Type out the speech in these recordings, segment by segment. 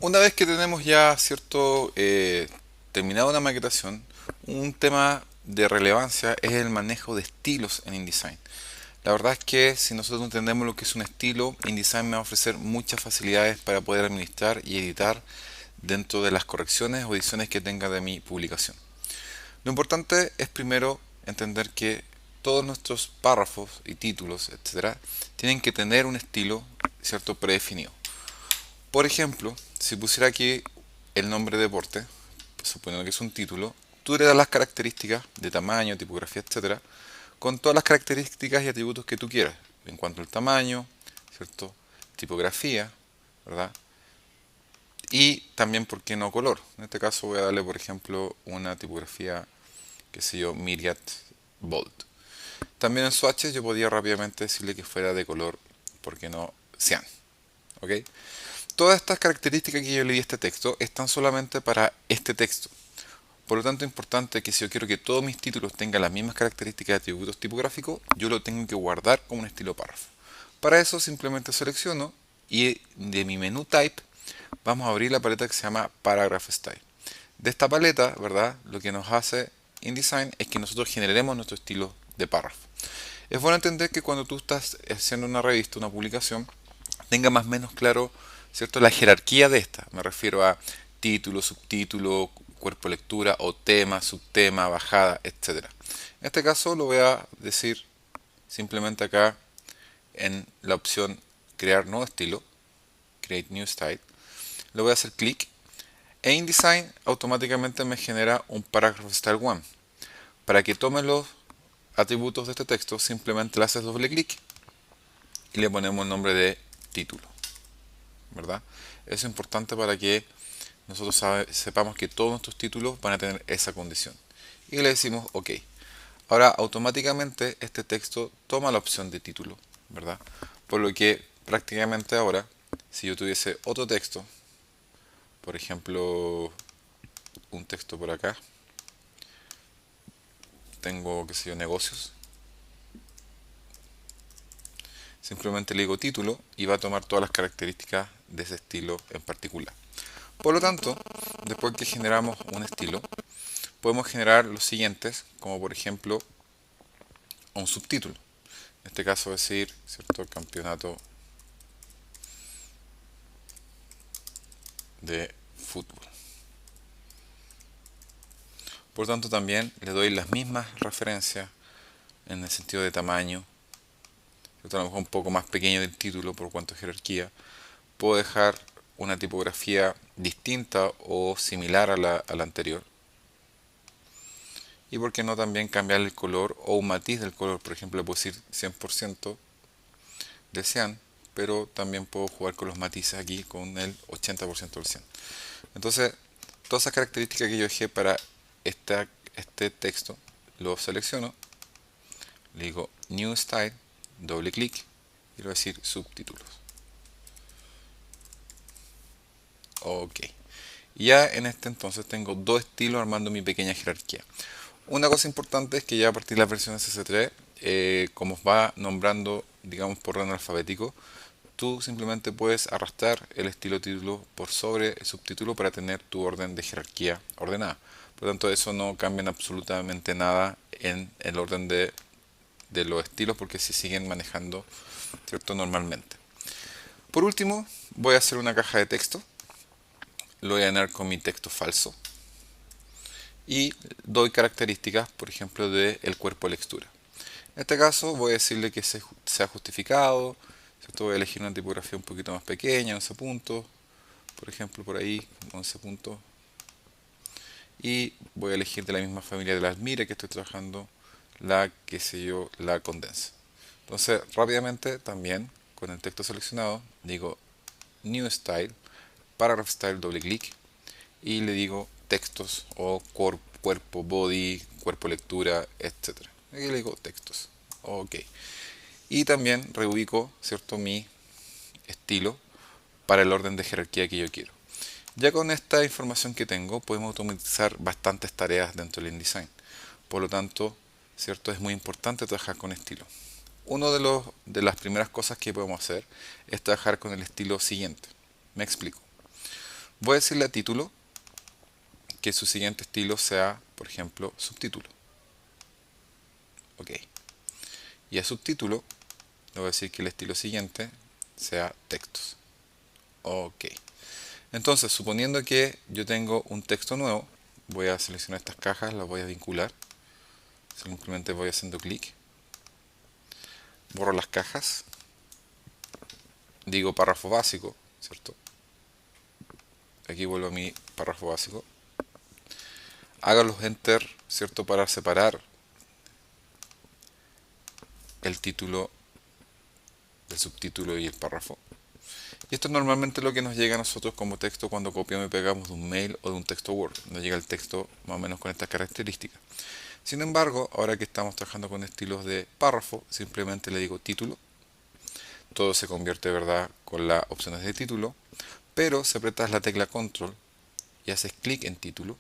Una vez que tenemos ya terminado una maquetación, un tema de relevancia es el manejo de estilos en InDesign. La verdad es que si nosotros entendemos lo que es un estilo, InDesign me va a ofrecer muchas facilidades para poder administrar y editar dentro de las correcciones o ediciones que tenga de mi publicación. Lo importante es primero entender que todos nuestros párrafos y títulos, etcétera, tienen que tener un estilo, cierto, predefinido. Por ejemplo, si pusiera aquí el nombre de deporte, suponiendo que es un título, tú le das las características de tamaño, tipografía, etcétera, con todas las características y atributos que tú quieras, en cuanto al tamaño, ¿cierto? Tipografía, ¿verdad? Y también, ¿por qué no color? En este caso voy a darle, por ejemplo, una tipografía, qué sé yo, Myriad Bold. También en Swatches yo podía rápidamente decirle que fuera de color, ¿por qué no? Cyan, ¿ok? Todas estas características que yo le di a este texto están solamente para este texto. Por lo tanto, es importante que si yo quiero que todos mis títulos tengan las mismas características de atributos tipográficos, yo lo tengo que guardar como un estilo párrafo. Para eso simplemente selecciono y de mi menú Type vamos a abrir la paleta que se llama Paragraph Style. De esta paleta, ¿verdad? Lo que nos hace InDesign es que nosotros generemos nuestro estilo de párrafo. Es bueno entender que cuando tú estás haciendo una revista, una publicación, tenga más o menos claro, ¿cierto?, la jerarquía de esta. Me refiero a título, subtítulo, cuerpo de lectura o tema, subtema, bajada, etcétera. En este caso lo voy a decir simplemente acá en la opción crear nuevo estilo, create new style. Le voy a hacer clic e InDesign automáticamente me genera un paragraph style 1. Para que tome los atributos de este texto simplemente le haces doble clic y le ponemos el nombre de título, ¿verdad? Eso es importante para que nosotros sepamos que todos nuestros títulos van a tener esa condición. Y le decimos OK. Ahora automáticamente este texto toma la opción de título, ¿verdad? Por lo que prácticamente ahora, si yo tuviese otro texto, por ejemplo, un texto por acá, tengo, qué sé yo, negocios, simplemente le digo título y va a tomar todas las características de ese estilo en particular. Por lo tanto, después que generamos un estilo, podemos generar los siguientes, como por ejemplo un subtítulo. En este caso decir, ¿cierto?, campeonato de fútbol. Por tanto, también le doy las mismas referencias en el sentido de tamaño, ¿cierto? A lo mejor un poco más pequeño del título por cuanto a jerarquía. Puedo dejar una tipografía distinta o similar a la anterior. Y por qué no también cambiar el color o un matiz del color. Por ejemplo, le puedo decir 100% de cian, pero también puedo jugar con los matices aquí con el 80% del cian. Entonces, todas esas características que yo dejé para este texto, lo selecciono, le digo New Style, doble clic y le voy a decir subtítulos. Ok. Y ya en este entonces tengo dos estilos armando mi pequeña jerarquía. Una cosa importante es que ya a partir de la versión SS3, como va nombrando, digamos, por orden alfabético, tú simplemente puedes arrastrar el estilo título por sobre el subtítulo para tener tu orden de jerarquía ordenada. Por lo tanto, eso no cambia en absolutamente nada en el orden de los estilos porque se siguen manejando, ¿cierto?, normalmente. Por último, voy a hacer una caja de texto. Lo voy a llenar con mi texto falso. Y doy características, por ejemplo, del cuerpo de lectura. En este caso voy a decirle que sea justificado, ¿cierto? Voy a elegir una tipografía un poquito más pequeña, 11 puntos, por ejemplo, por ahí, 11 puntos. Y voy a elegir de la misma familia de las mira que estoy trabajando, la, qué sé yo, la condensa. Entonces, rápidamente también, con el texto seleccionado, digo New Style, Paragraph Style, doble clic, y le digo textos o cuerpo, body, cuerpo lectura, etcétera. Aquí le digo textos. Ok. Y también reubico, ¿cierto?, mi estilo para el orden de jerarquía que yo quiero. Ya con esta información que tengo, podemos automatizar bastantes tareas dentro del InDesign. Por lo tanto, ¿cierto?, es muy importante trabajar con estilo. Uno de las primeras cosas que podemos hacer es trabajar con el estilo siguiente. Me explico. Voy a decirle a título que su siguiente estilo sea, por ejemplo, subtítulo. Ok. Y a subtítulo le voy a decir que el estilo siguiente sea textos. Ok. Entonces, suponiendo que yo tengo un texto nuevo, voy a seleccionar estas cajas, las voy a vincular. Simplemente voy haciendo clic, borro las cajas, digo párrafo básico, ¿cierto? Aquí vuelvo a mi párrafo básico. Hago los enter, ¿cierto? Para separar el título del subtítulo y el párrafo. Y esto es normalmente lo que nos llega a nosotros como texto cuando copiamos y pegamos de un mail o de un texto Word. Nos llega el texto más o menos con estas características. Sin embargo, ahora que estamos trabajando con estilos de párrafo, simplemente le digo título. Todo se convierte, ¿verdad?, con las opciones de título. Pero si apretas la tecla control y haces clic en título,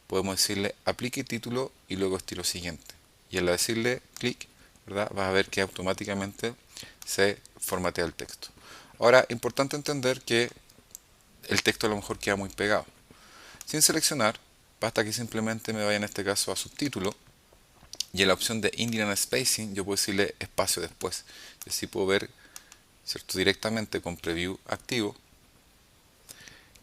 podemos decirle aplique título y luego estilo siguiente. Y al decirle clic, ¿verdad?, vas a ver que automáticamente se formatea el texto. Ahora, importante entender que el texto a lo mejor queda muy pegado. Sin seleccionar, basta que simplemente me vaya en este caso a subtítulo y en la opción de Indent and Spacing yo puedo decirle espacio después. Y así puedo ver, ¿cierto?, directamente con preview activo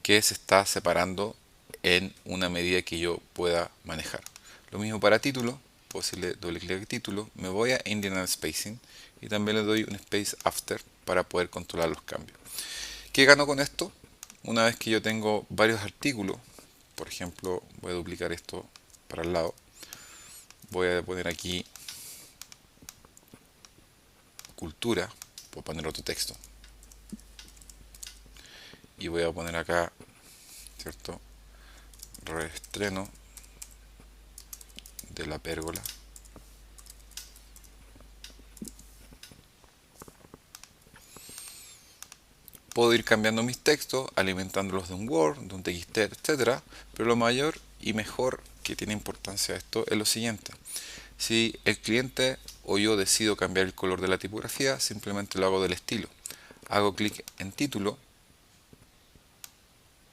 que se está separando en una medida que yo pueda manejar. Lo mismo para título, puedo decirle doble clic a título, me voy a Indent and Spacing y también le doy un space after para poder controlar los cambios. ¿Qué gano con esto? Una vez que yo tengo varios artículos, por ejemplo, voy a duplicar esto para el lado, voy a poner aquí cultura, puedo poner otro texto, y voy a poner acá, ¿cierto?, reestreno de la pérgola. Puedo ir cambiando mis textos, alimentándolos de un Word, de un TXT, etcétera, pero lo mayor y mejor que tiene importancia esto es lo siguiente. Si el cliente o yo decido cambiar el color de la tipografía, simplemente lo hago del estilo. Hago clic en título,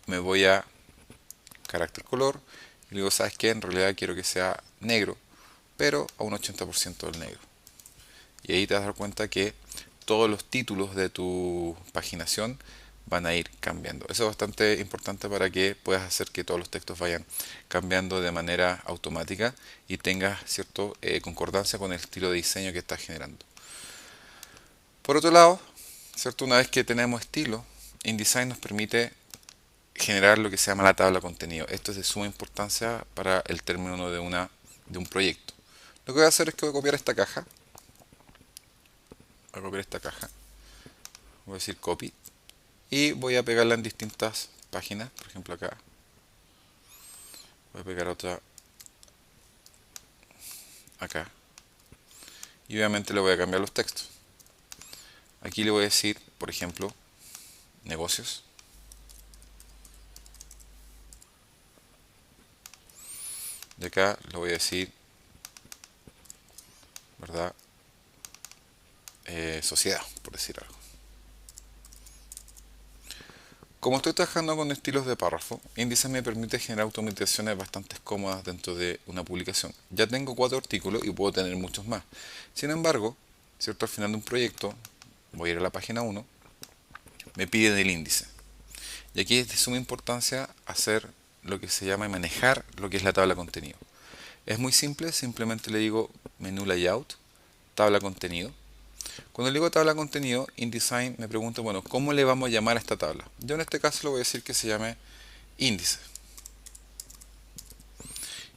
me voy a carácter color y digo, ¿sabes qué? En realidad quiero que sea negro, pero a un 80% del negro. Y ahí te vas a dar cuenta que todos los títulos de tu paginación van a ir cambiando. Eso es bastante importante para que puedas hacer que todos los textos vayan cambiando de manera automática y tengas cierto concordancia con el estilo de diseño que estás generando. Por otro lado, ¿cierto?, una vez que tenemos estilo, InDesign nos permite generar lo que se llama la tabla de contenido. Esto es de suma importancia para el término de un proyecto. Lo que voy a hacer es que voy a copiar esta caja. Voy a copiar esta caja. Voy a decir copy. Y voy a pegarla en distintas páginas. Por ejemplo acá. Voy a pegar otra acá. Y obviamente le voy a cambiar los textos. Aquí le voy a decir, por ejemplo, negocios. De acá le voy a decir, ¿verdad?, sociedad, por decir algo. Como estoy trabajando con estilos de párrafo, InDesign me permite generar automatizaciones bastante cómodas dentro de una publicación. Ya tengo 4 artículos y puedo tener muchos más. Sin embargo, ¿cierto?, al final de un proyecto, voy a ir a la página 1, me piden el índice. Y aquí es de suma importancia hacer lo que se llama manejar lo que es la tabla de contenido. Es muy simple, simplemente le digo menú layout, tabla de contenido. Cuando le digo tabla de contenido, InDesign me pregunta, bueno, ¿cómo le vamos a llamar a esta tabla? Yo en este caso le voy a decir que se llame índice.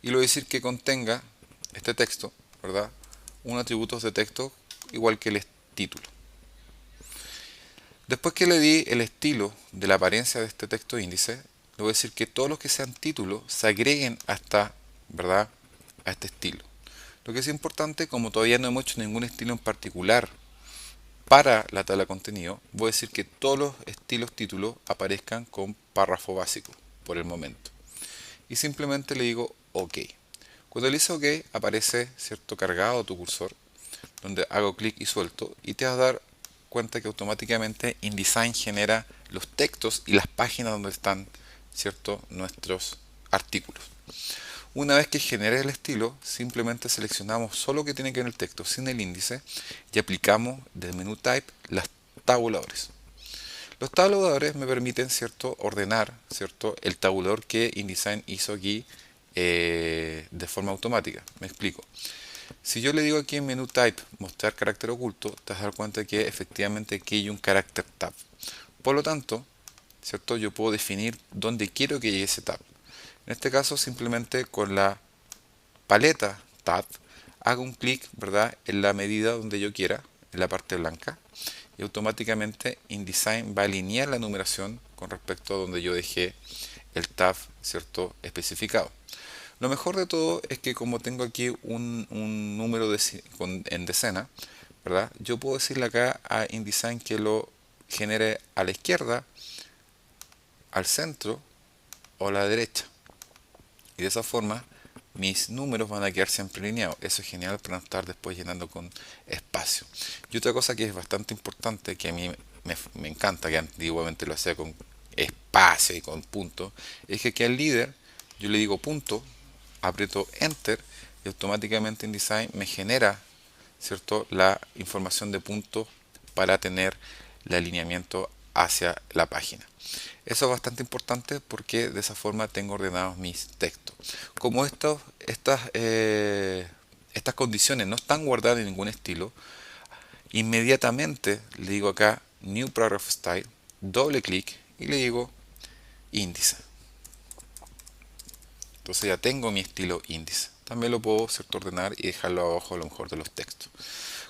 Y le voy a decir que contenga este texto, ¿verdad?, un atributo de texto igual que el título. Después que le di el estilo de la apariencia de este texto índice, le voy a decir que todos los que sean títulos se agreguen hasta, ¿verdad?, a este estilo. Lo que es importante, como todavía no hemos hecho ningún estilo en particular para la tabla de contenido, voy a decir que todos los estilos títulos aparezcan con párrafo básico por el momento. Y simplemente le digo OK. Cuando le dice OK, aparece, ¿cierto?, cargado tu cursor, donde hago clic y suelto, y te va a dar cuenta que automáticamente InDesign genera los textos y las páginas donde están, ¿cierto?, nuestros artículos. Una vez que genere el estilo, simplemente seleccionamos solo lo que tiene que ver el texto sin el índice y aplicamos del menú Type las tabuladores. Los tabuladores me permiten, ¿cierto?, ordenar, ¿cierto?, el tabulador que InDesign hizo aquí de forma automática. Me explico. Si yo le digo aquí en menú Type mostrar carácter oculto, te vas a dar cuenta que efectivamente aquí hay un carácter tab. Por lo tanto, ¿cierto?, yo puedo definir dónde quiero que llegue ese tab. En este caso, simplemente con la paleta tab hago un clic, ¿verdad?, en la medida donde yo quiera, en la parte blanca, y automáticamente InDesign va a alinear la numeración con respecto a donde yo dejé el tab, ¿cierto?, especificado. Lo mejor de todo es que como tengo aquí un número en decena, ¿verdad?, yo puedo decirle acá a InDesign que lo genere a la izquierda, al centro o a la derecha. Y de esa forma mis números van a quedar siempre alineados. Eso es genial para no estar después llenando con espacio. Y otra cosa que es bastante importante, que a mí me encanta, que antiguamente lo hacía con espacio y con punto, es que aquí al líder yo le digo punto, aprieto enter y automáticamente InDesign me genera, ¿cierto?, la información de puntos para tener el alineamiento hacia la página. Eso es bastante importante porque de esa forma tengo ordenados mis textos. Como estas condiciones no están guardadas en ningún estilo, inmediatamente le digo acá New Paragraph Style, doble clic y le digo índice. Entonces ya tengo mi estilo índice. También lo puedo, ¿cierto?, ordenar y dejarlo abajo a lo mejor de los textos.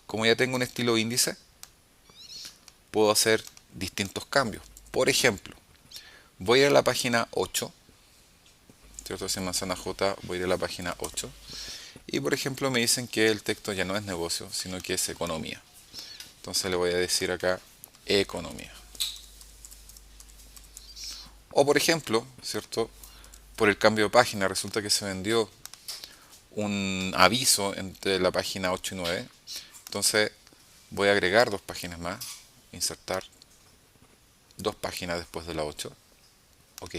Como ya tengo un estilo índice, puedo hacer distintos cambios. Por ejemplo, voy a la página 8, ¿cierto? Si en manzana J voy a ir a la página 8 y por ejemplo me dicen que el texto ya no es negocio, sino que es economía. Entonces le voy a decir acá economía. O por ejemplo, ¿cierto?, por el cambio de página resulta que se vendió un aviso entre la página 8 y 9. Entonces voy a agregar dos páginas más, insertar dos páginas después de la 8. Ok.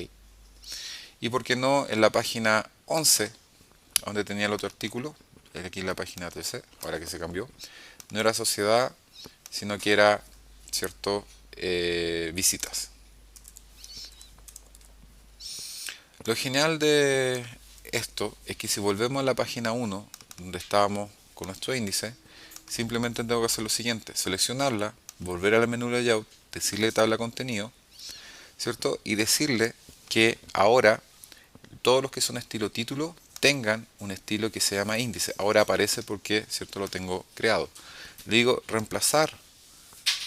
Y por qué no en la página 11, donde tenía el otro artículo, aquí en la página 13, ahora que se cambió, no era sociedad, sino que era, ¿cierto?, visitas. Lo genial de esto es que si volvemos a la página 1, donde estábamos con nuestro índice, simplemente tengo que hacer lo siguiente: seleccionarla, volver al menú layout, decirle tabla contenido, ¿cierto?, y decirle que ahora todos los que son estilo título tengan un estilo que se llama índice. Ahora aparece porque, ¿cierto?, lo tengo creado. Le digo reemplazar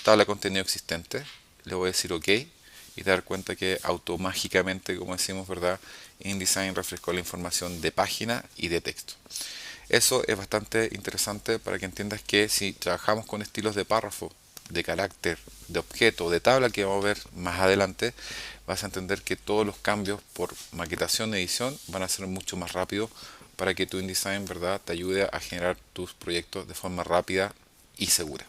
tabla contenido existente, le voy a decir OK y dar cuenta que automáticamente, como decimos, ¿verdad?, InDesign refrescó la información de página y de texto. Eso es bastante interesante para que entiendas que si trabajamos con estilos de párrafo, de carácter, de objeto, de tabla, que vamos a ver más adelante, vas a entender que todos los cambios por maquetación, edición, van a ser mucho más rápidos para que tu InDesign, ¿verdad?, te ayude a generar tus proyectos de forma rápida y segura.